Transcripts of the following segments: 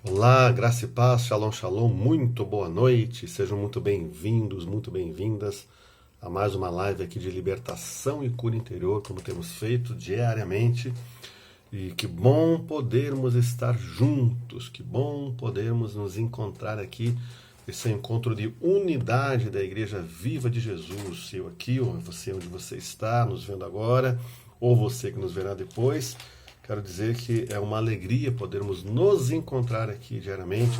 Olá, graça e paz, shalom, shalom, muito boa noite, sejam muito bem-vindos, muito bem-vindas a mais uma live aqui de libertação e cura interior, como temos feito diariamente. E que bom podermos estar juntos, que bom podermos nos encontrar aqui, esse encontro de unidade da Igreja Viva de Jesus, eu aqui, ou você onde você está, nos vendo agora, ou você que nos verá depois. Quero dizer que é uma alegria podermos nos encontrar aqui diariamente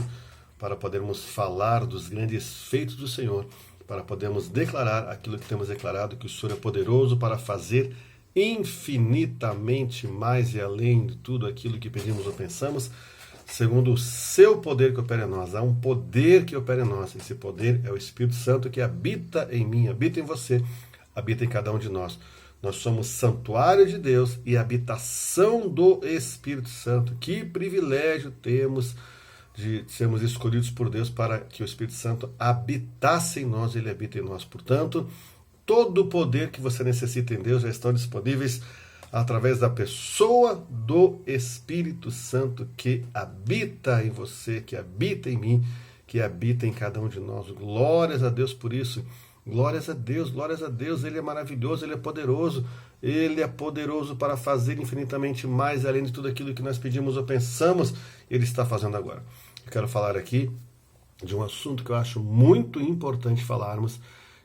para podermos falar dos grandes feitos do Senhor, para podermos declarar aquilo que temos declarado, que o Senhor é poderoso para fazer infinitamente mais e além de tudo aquilo que pedimos ou pensamos, segundo o seu poder que opera em nós. Há um poder que opera em nós. Esse poder é o Espírito Santo que habita em mim, habita em você, habita em cada um de nós. Nós somos santuário de Deus e habitação do Espírito Santo. Que privilégio temos de sermos escolhidos por Deus para que o Espírito Santo habitasse em nós, ele habita em nós. Portanto, todo o poder que você necessita em Deus já estão disponíveis através da pessoa do Espírito Santo que habita em você, que habita em mim, que habita em cada um de nós. Glórias a Deus por isso. Glórias a Deus, Ele é maravilhoso, Ele é poderoso para fazer infinitamente mais, além de tudo aquilo que nós pedimos ou pensamos, Ele está fazendo agora. Eu quero falar aqui de um assunto que eu acho muito importante falarmos,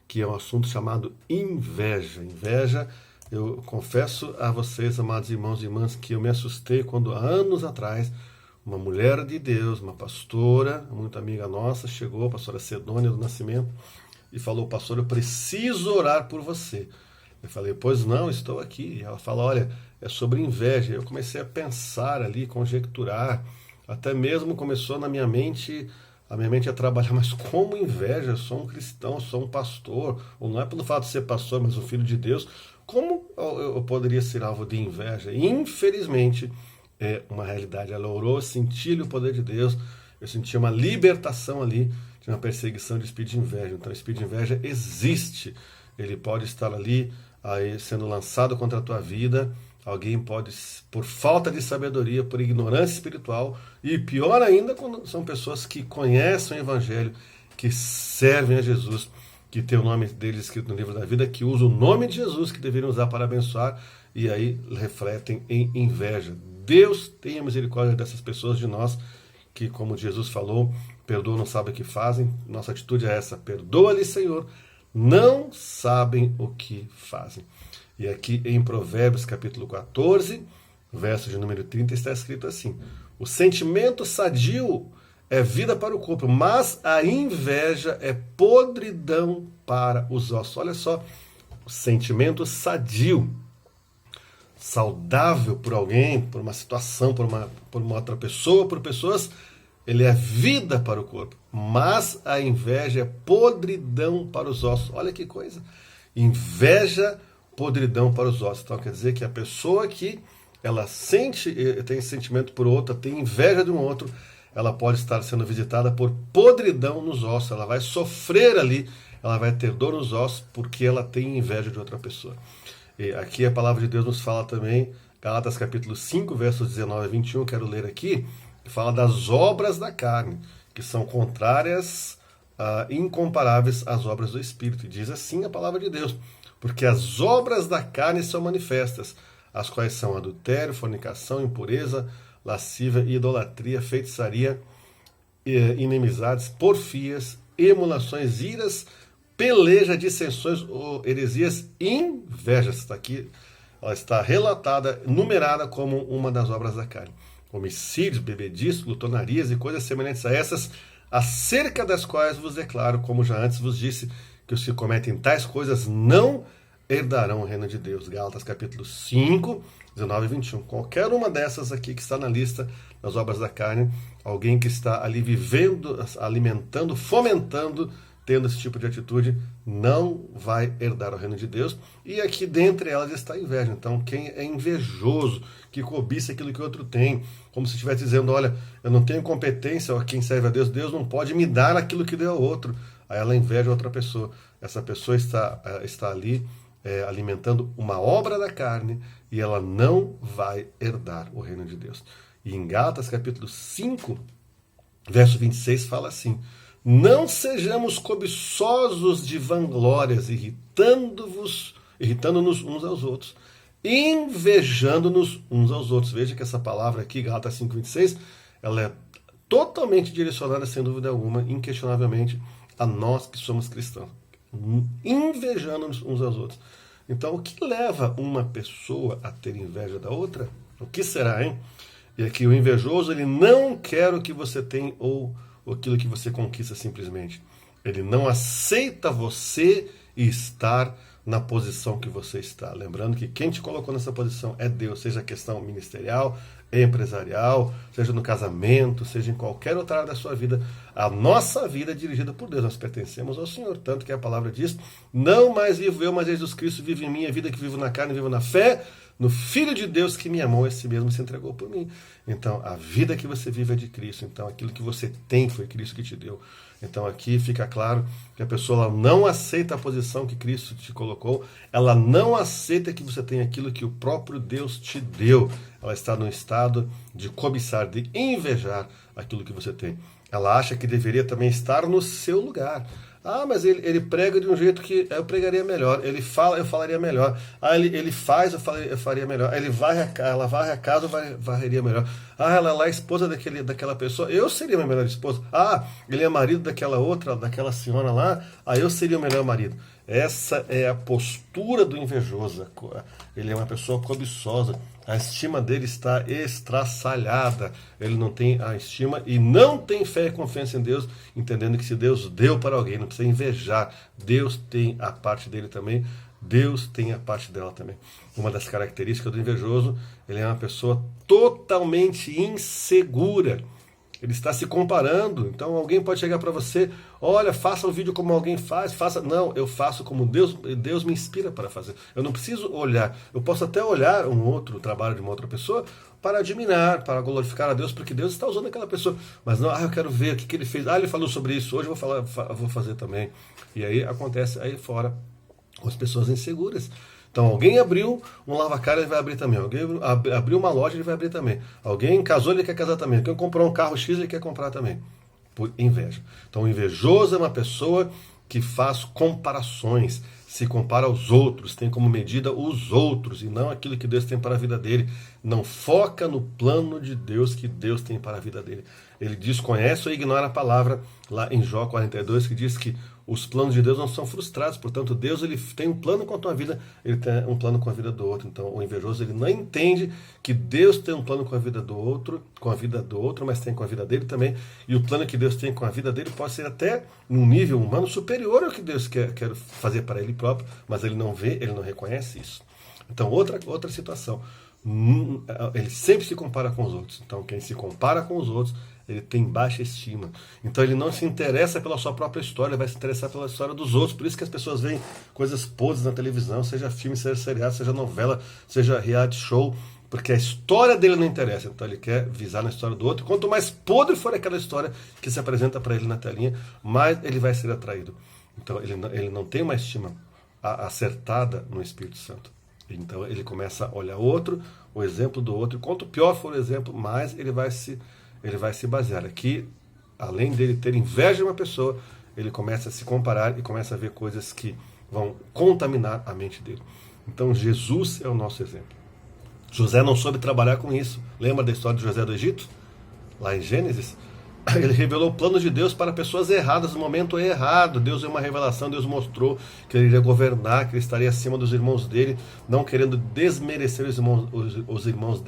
que é um assunto chamado inveja. Inveja, eu confesso a vocês, amados irmãos e irmãs, que eu me assustei quando, há anos atrás, uma mulher de Deus, uma pastora, muito amiga nossa, chegou, a pastora Sedônia do Nascimento, e falou: pastor, eu preciso orar por você. Eu falei: pois não, estou aqui. E ela fala: olha, é sobre inveja. Eu comecei a pensar ali, conjecturar, até mesmo começou na minha mente, a minha mente a trabalhar, mas como inveja? Eu sou um cristão, eu sou um pastor, ou não é pelo fato de ser pastor, mas o filho de Deus, como eu poderia ser alvo de inveja? Infelizmente, é uma realidade. Ela orou, senti o poder de Deus, eu senti uma libertação ali, de uma perseguição de espírito de inveja. Então, o espírito de inveja existe, ele pode estar ali aí sendo lançado contra a tua vida. Alguém pode, por falta de sabedoria, por ignorância espiritual, e pior ainda quando são pessoas que conhecem o Evangelho, que servem a Jesus, que tem o nome deles escrito no livro da vida, que usam o nome de Jesus, que deveriam usar para abençoar, e aí refletem em inveja. Deus tenha misericórdia dessas pessoas de nós, que, como Jesus falou, perdoam, não sabem o que fazem. Nossa atitude é essa: perdoa-lhe, Senhor, não sabem o que fazem. E aqui em Provérbios capítulo 14, verso de número 30, está escrito assim: o sentimento sadio é vida para o corpo, mas a inveja é podridão para os ossos. Olha só, o sentimento sadio, saudável por alguém, por uma situação, por uma outra pessoa, por pessoas, ele é vida para o corpo, mas a inveja é podridão para os ossos. Olha que coisa! Inveja, podridão para os ossos. Então quer dizer que a pessoa que ela tem sentimento por outra, tem inveja de um outro, ela pode estar sendo visitada por podridão nos ossos. Ela vai sofrer ali, ela vai ter dor nos ossos porque ela tem inveja de outra pessoa. E aqui a palavra de Deus nos fala também, Gálatas capítulo 5, versos 19 a 21, quero ler aqui, que fala das obras da carne, que são contrárias, incomparáveis às obras do Espírito. E diz assim a palavra de Deus: porque as obras da carne são manifestas, as quais são adultério, fornicação, impureza, lascívia, idolatria, feitiçaria, inimizades, porfias, emulações, iras, peleja, dissensões, heresias, invejas. Está aqui, ela está relatada, numerada como uma das obras da carne. Homicídios, bebedices, glutonarias e coisas semelhantes a essas, acerca das quais vos declaro, como já antes vos disse, que os que cometem tais coisas não herdarão o reino de Deus. Gálatas capítulo 5, 19 e 21. Qualquer uma dessas aqui que está na lista das obras da carne, alguém que está ali vivendo, alimentando, fomentando, tendo esse tipo de atitude, não vai herdar o reino de Deus. E aqui dentre elas está a inveja. Então, quem é invejoso, que cobiça aquilo que o outro tem, como se estivesse dizendo: olha, eu não tenho competência, quem serve a Deus, Deus não pode me dar aquilo que deu ao outro. Aí ela inveja outra pessoa. Essa pessoa está ali alimentando uma obra da carne, e ela não vai herdar o reino de Deus. E em Gálatas capítulo 5, Verso 26 fala assim: não sejamos cobiçosos de vanglórias, irritando-nos uns aos outros, invejando-nos uns aos outros. Veja que essa palavra aqui, Gálatas 5:26, ela é totalmente direcionada, sem dúvida alguma, inquestionavelmente, a nós que somos cristãos. Invejando-nos uns aos outros. Então, o que leva uma pessoa a ter inveja da outra? O que será, hein? E aqui o invejoso, ele não quer o que você tem ou aquilo que você conquista simplesmente. Ele não aceita você estar na posição que você está. Lembrando que quem te colocou nessa posição é Deus, seja questão ministerial, empresarial, seja no casamento, seja em qualquer outra área da sua vida. A nossa vida é dirigida por Deus, nós pertencemos ao Senhor, tanto que a palavra diz: não mais vivo eu, mas Jesus Cristo vive em mim, a vida que vivo na carne, vivo na fé, no Filho de Deus que me amou, esse mesmo se entregou por mim. Então, a vida que você vive é de Cristo. Então, aquilo que você tem foi Cristo que te deu. Então, aqui fica claro que a pessoa ela não aceita a posição que Cristo te colocou, ela não aceita que você tem aquilo que o próprio Deus te deu. Ela está no estado de cobiçar, de invejar aquilo que você tem. Ela acha que deveria também estar no seu lugar. Ah, mas ele prega de um jeito que eu pregaria melhor. Ele fala, eu falaria melhor. Ah, ele faz, eu faria melhor. Ela varre a casa, eu varreria melhor. Ah, ela é a esposa daquela pessoa, eu seria a melhor esposa. Ah, ele é marido daquela senhora lá, eu seria o melhor marido. Essa é a postura do invejoso. Ele é uma pessoa cobiçosa. A estima dele está estraçalhada. Ele não tem a estima e não tem fé e confiança em Deus, entendendo que se Deus deu para alguém, não precisa invejar. Deus tem a parte dele também. Deus tem a parte dela também. Uma das características do invejoso, ele é uma pessoa totalmente insegura. Ele está se comparando. Então alguém pode chegar para você: olha, faça um vídeo como alguém faz, faça. Não, eu faço como Deus me inspira para fazer. Eu não preciso olhar. Eu posso até olhar um outro trabalho de uma outra pessoa para admirar, para glorificar a Deus, porque Deus está usando aquela pessoa. Mas não, eu quero ver o que ele fez. Ele falou sobre isso, hoje eu vou fazer também. E aí acontece aí fora com as pessoas inseguras. Então, alguém abriu um lava-cara, ele vai abrir também. Alguém abriu uma loja, ele vai abrir também. Alguém casou, ele quer casar também. Alguém comprou um carro X, ele quer comprar também. Por inveja. Então, o invejoso é uma pessoa que faz comparações, se compara aos outros, tem como medida os outros, e não aquilo que Deus tem para a vida dele. Não foca no plano de Deus que Deus tem para a vida dele. Ele desconhece ou ignora a palavra lá em Jó 42, que diz que os planos de Deus não são frustrados. Portanto, Deus ele tem um plano com a tua vida, ele tem um plano com a vida do outro. Então, o invejoso ele não entende que Deus tem um plano com a vida do outro, mas tem com a vida dele também. E o plano que Deus tem com a vida dele pode ser até num nível humano superior ao que Deus quer fazer para ele próprio, mas ele não vê, ele não reconhece isso. Então, outra situação. Ele sempre se compara com os outros. Então, quem se compara com os outros, ele tem baixa estima. Então ele não se interessa pela sua própria história, ele vai se interessar pela história dos outros. Por isso que as pessoas veem coisas podres na televisão, seja filme, seja seriado, seja novela, seja reality show, porque a história dele não interessa. Então ele quer visar na história do outro. Quanto mais podre for aquela história que se apresenta para ele na telinha, mais ele vai ser atraído. Então ele não tem uma estima acertada no Espírito Santo. Então ele começa a olhar o exemplo do outro. Quanto pior for o exemplo, mais ele vai se basear. Aqui, além dele ter inveja de uma pessoa, ele começa a se comparar e começa a ver coisas que vão contaminar a mente dele. Então Jesus é o nosso exemplo. José não soube trabalhar com isso. Lembra da história de José do Egito? Lá em Gênesis? Ele revelou o plano de Deus para pessoas erradas no momento errado. Deus deu uma revelação, Deus mostrou que ele iria governar, que ele estaria acima dos irmãos dele, não querendo desmerecer os irmãos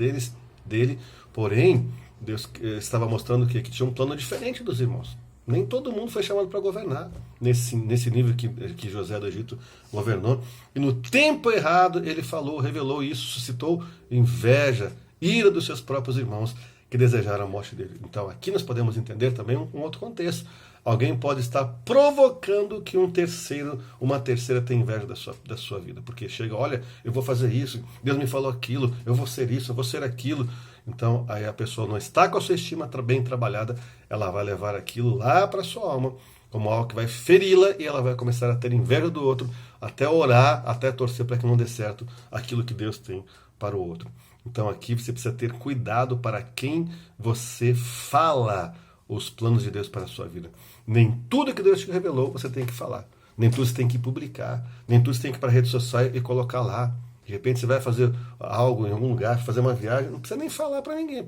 dele. Porém, Deus estava mostrando que tinha um plano diferente dos irmãos. Nem todo mundo foi chamado para governar nesse nível que José do Egito governou. E no tempo errado ele revelou isso, suscitou inveja, ira dos seus próprios irmãos que desejaram a morte dele. Então aqui nós podemos entender também um outro contexto. Alguém pode estar provocando que uma terceira tenha inveja da sua vida. Porque chega, olha, eu vou fazer isso, Deus me falou aquilo, eu vou ser isso, eu vou ser aquilo. Então aí a pessoa não está com a sua estima bem trabalhada, ela vai levar aquilo lá para a sua alma, como algo que vai feri-la, e ela vai começar a ter inveja do outro, até orar, até torcer para que não dê certo aquilo que Deus tem para o outro. Então aqui você precisa ter cuidado para quem você fala os planos de Deus para a sua vida. Nem tudo que Deus te revelou você tem que falar. Nem tudo você tem que publicar. Nem tudo você tem que ir para a rede social e colocar lá. De repente você vai fazer algo em algum lugar, fazer uma viagem, não precisa nem falar para ninguém,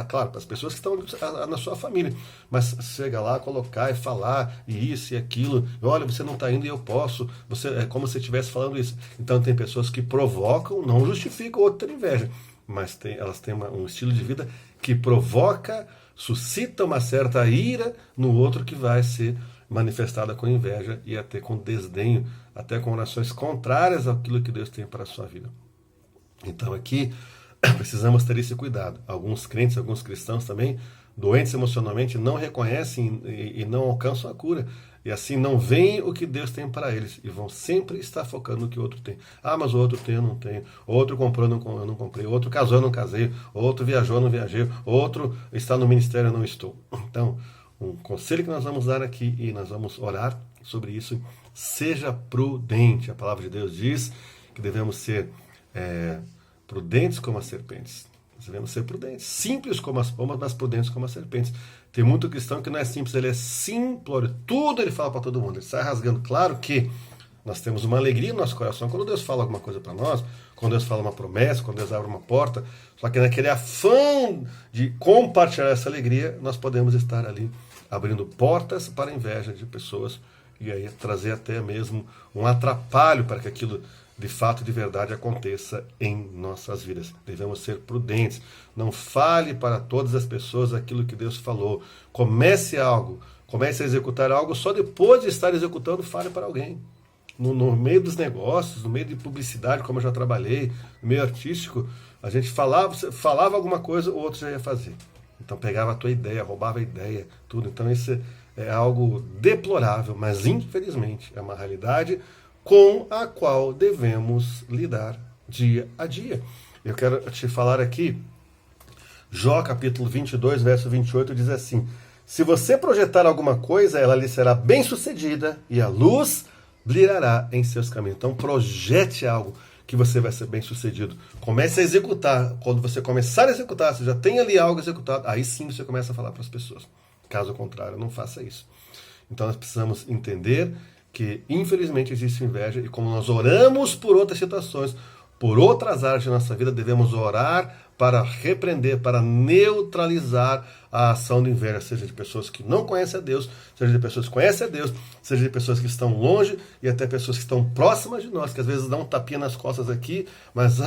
claro, para as pessoas que estão na sua família, mas chega lá, colocar e falar, e isso e aquilo, olha, você não está indo e eu posso, é como se estivesse falando isso. Então tem pessoas que provocam, não justificam, outro tem inveja, mas elas têm um estilo de vida que provoca, suscita uma certa ira no outro que vai ser manifestada com inveja e até com desdenho, até com orações contrárias àquilo que Deus tem para a sua vida. Então aqui precisamos ter esse cuidado. Alguns crentes, alguns cristãos também, doentes emocionalmente, não reconhecem e não alcançam a cura. E assim não veem o que Deus tem para eles. E vão sempre estar focando no que o outro tem. Ah, mas o outro tem, eu não tenho. Outro comprou, eu não comprei. Outro casou, eu não casei. Outro viajou, eu não viajei. Outro está no ministério, eu não estou. Então, um conselho que nós vamos dar aqui, e nós vamos orar sobre isso: seja prudente. A palavra de Deus diz que devemos ser prudentes como as serpentes. Nós devemos ser prudentes, simples como as pombas, mas prudentes como as serpentes. Tem muito cristão que não é simples, ele é simplório, tudo ele fala para todo mundo, ele sai rasgando. Claro que nós temos uma alegria no nosso coração quando Deus fala alguma coisa para nós, quando Deus fala uma promessa, quando Deus abre uma porta, só que naquele afã de compartilhar essa alegria, nós podemos estar ali abrindo portas para a inveja de pessoas e aí trazer até mesmo um atrapalho para que aquilo de fato, de verdade, aconteça em nossas vidas. Devemos ser prudentes. Não fale para todas as pessoas aquilo que Deus falou. Comece a executar algo, só depois de estar executando, fale para alguém. No meio dos negócios, no meio de publicidade, como eu já trabalhei, no meio artístico, a gente falava alguma coisa, o outro já ia fazer. Então pegava a tua ideia, roubava a ideia, tudo. Então isso é algo deplorável, mas infelizmente é uma realidade com a qual devemos lidar dia a dia. Eu quero te falar aqui, Jó capítulo 22, verso 28, diz assim: se você projetar alguma coisa, ela lhe será bem sucedida e a luz brilhará em seus caminhos. Então projete algo que você vai ser bem sucedido. Comece a executar. Quando você começar a executar, você já tem ali algo executado, aí sim você começa a falar para as pessoas. Caso contrário, não faça isso. Então nós precisamos entender que infelizmente existe inveja, e como nós oramos por outras situações, por outras áreas de nossa vida, devemos orar para repreender, para neutralizar a ação de inveja, seja de pessoas que não conhecem a Deus, seja de pessoas que conhecem a Deus, seja de pessoas que estão longe e até pessoas que estão próximas de nós, que às vezes dão um tapinha nas costas aqui, mas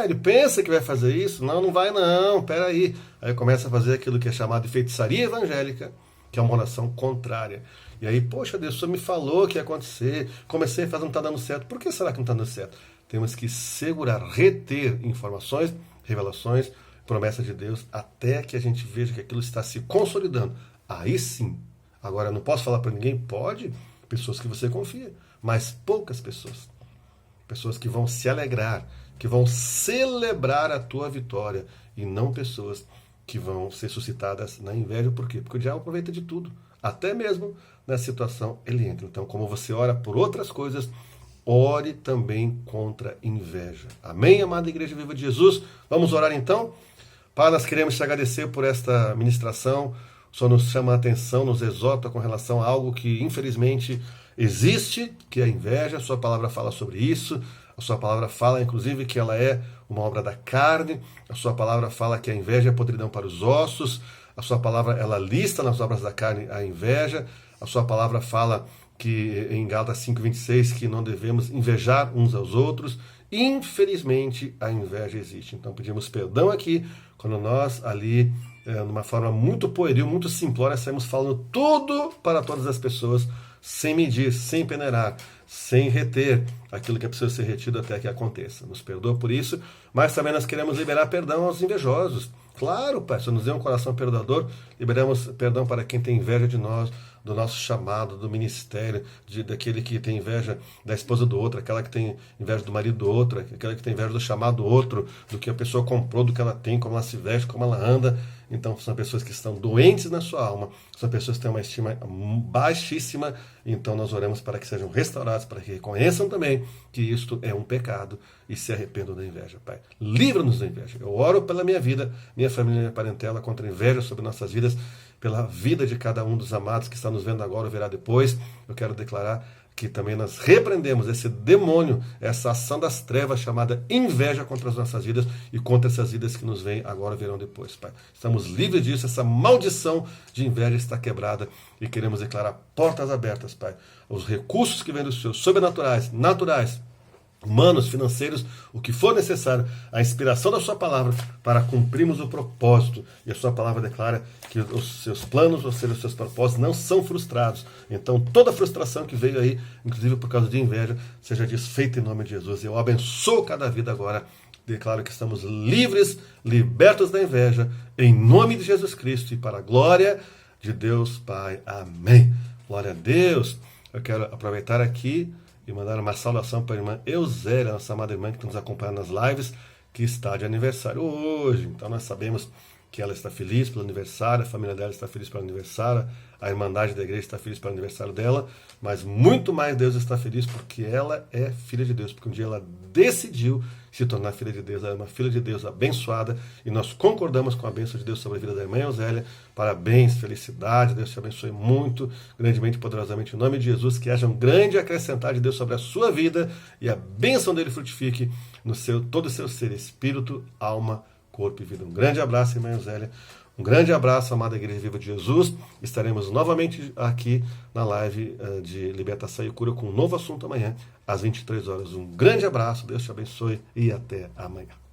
ele pensa que vai fazer isso? Não, não vai não, peraí. Aí começa a fazer aquilo que é chamado de feitiçaria evangélica, que é uma oração contrária. E aí, poxa Deus, o Senhor me falou que ia acontecer, comecei a fazer, não está dando certo. Por que será que não está dando certo? Temos que segurar, reter informações, revelações, promessas de Deus, até que a gente veja que aquilo está se consolidando. Aí sim. Agora, não posso falar para ninguém? Pode. Pessoas que você confia, mas poucas pessoas. Pessoas que vão se alegrar, que vão celebrar a tua vitória, e não pessoas que vão ser suscitadas na inveja. Por quê? Porque o diabo aproveita de tudo. Até mesmo nessa situação ele entra. Então, como você ora por outras coisas, ore também contra inveja. Amém, amada Igreja Viva de Jesus? Vamos orar então? Pai, nós queremos te agradecer por esta ministração. O Senhor nos chama a atenção, nos exorta com relação a algo que infelizmente existe, que é a inveja. A sua palavra fala sobre isso. A sua palavra fala, inclusive, que ela é uma obra da carne. A sua palavra fala que a inveja é podridão para os ossos. A sua palavra, ela lista nas obras da carne a inveja. A sua palavra fala que em Gálatas 5:26 que não devemos invejar uns aos outros. Infelizmente, a inveja existe. Então pedimos perdão aqui, quando nós ali, numa forma muito pueril, muito simplória, saímos falando tudo para todas as pessoas, sem medir, sem peneirar, sem reter aquilo que é preciso ser retido até que aconteça. Nos perdoa por isso, mas também nós queremos liberar perdão aos invejosos. Claro, Pai, se nos dê um coração perdoador, liberamos perdão para quem tem inveja de nós, do nosso chamado, do ministério, daquele que tem inveja da esposa do outro, aquela que tem inveja do marido do outro, aquela que tem inveja do chamado do outro, do que a pessoa comprou, do que ela tem, como ela se veste, como ela anda. Então são pessoas que estão doentes na sua alma, são pessoas que têm uma estima baixíssima. Então nós oramos para que sejam restaurados, para que reconheçam também que isto é um pecado e se arrependam da inveja, Pai. Livra-nos da inveja. Eu oro pela minha vida, minha família, minha parentela, contra a inveja sobre nossas vidas. pela vida de cada um dos amados que está nos vendo agora ou verá depois. Eu quero declarar que também nós repreendemos esse demônio, essa ação das trevas chamada inveja contra as nossas vidas e contra essas vidas que nos vêm agora verão depois, Pai. Estamos livres disso, essa maldição de inveja está quebrada e queremos declarar portas abertas, Pai. Os recursos que vêm dos seus sobrenaturais, naturais, humanos, financeiros, o que for necessário, a inspiração da sua palavra para cumprirmos o propósito. E a sua palavra declara que os seus planos, ou seja, os seus propósitos, não são frustrados. Então, toda frustração que veio aí, inclusive por causa de inveja, seja desfeita em nome de Jesus. Eu abençoo cada vida agora. Declaro que estamos livres, libertos da inveja, em nome de Jesus Cristo e para a glória de Deus Pai. Amém. Glória a Deus. Eu quero aproveitar aqui e mandar uma saudação para a irmã Euzélia, nossa amada irmã que está nos acompanhando nas lives, que está de aniversário hoje. Então nós sabemos que ela está feliz pelo aniversário, a família dela está feliz pelo aniversário, a Irmandade da Igreja está feliz pelo aniversário dela, mas muito mais Deus está feliz porque ela é filha de Deus, porque um dia ela decidiu se tornar filha de Deus, ela é uma filha de Deus abençoada, e nós concordamos com a bênção de Deus sobre a vida da irmã Euzélia. Parabéns, felicidade, Deus te abençoe muito, grandemente, poderosamente, em nome de Jesus, que haja um grande acrescentar de Deus sobre a sua vida, e a bênção dele frutifique no todo o seu ser, espírito, alma, corpo e vida. Um grande abraço, irmã Euzélia. Um grande abraço, amada Igreja Viva de Jesus. Estaremos novamente aqui na live de Libertação e Cura com um novo assunto amanhã, às 23 horas. Um grande abraço, Deus te abençoe e até amanhã.